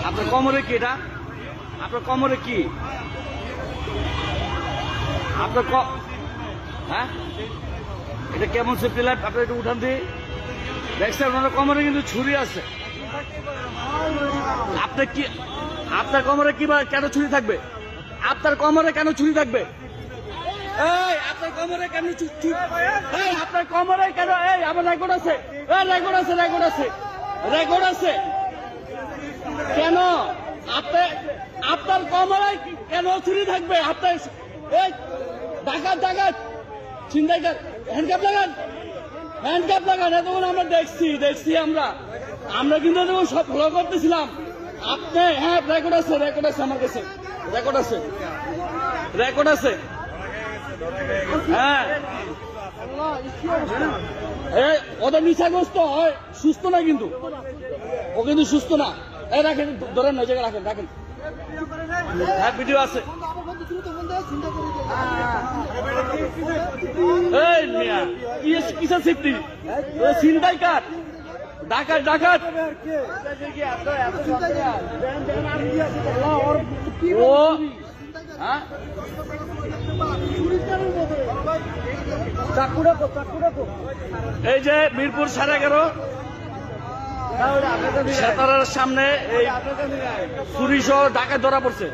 আপনার কোমরে কি এটা? আপনার কোমরে কি? আপনার হ্যাঁ, এটা কেমন সেফটি লাইট? আপনার একটু উঠান দিয়ে দেখছেন ওনার কোমরে কিন্তু ছুরি আছে। আপনার কি, আপনার কোমরে কি কেন ছুরি থাকবে? আপনার কোমরে কেন ছুরি থাকবে? এই আপনার কোমরে কেন এই আপনার কোমরে কেন? এই আমার রেকর্ড আছে, রেকর্ড আছে, রেকর্ড আছে, রেকর্ড আছে। কেন আপনার কোমরে কেন ছুরি থাকবে? আপনার এই ডাকাত ডাকাত ছিনতাইকার, হ্যান্ডকাপ লাগান, হ্যান্ডকাপ লাগান। এতক্ষণ আমরা দেখছি আমরা কিন্তু এতক্ষণ সব ফলো করতেছিলাম। আপনি হ্যাঁ রেকর্ড আছে, রেকর্ড আছে, আমার কাছে রেকর্ড আছে, রেকর্ড আছে। হ্যাঁ ওদের নিশাগ্রস্ত হয়, সুস্থ না কিন্তু, ও কিন্তু সুস্থ না। এই রাখেন, ধরেন না জায়গায় রাখেন, রাখেন। হ্যাঁ ভিডিও আছে। এই মিয়া কিসের সেফটি? ছিনতাই কার? ডাকাত ডাকাত ও হ্যাঁ এই যে মিরপুর 11.5 সেতারার সামনে এই চুরি সহ ডাকাত ধরা পড়ছে।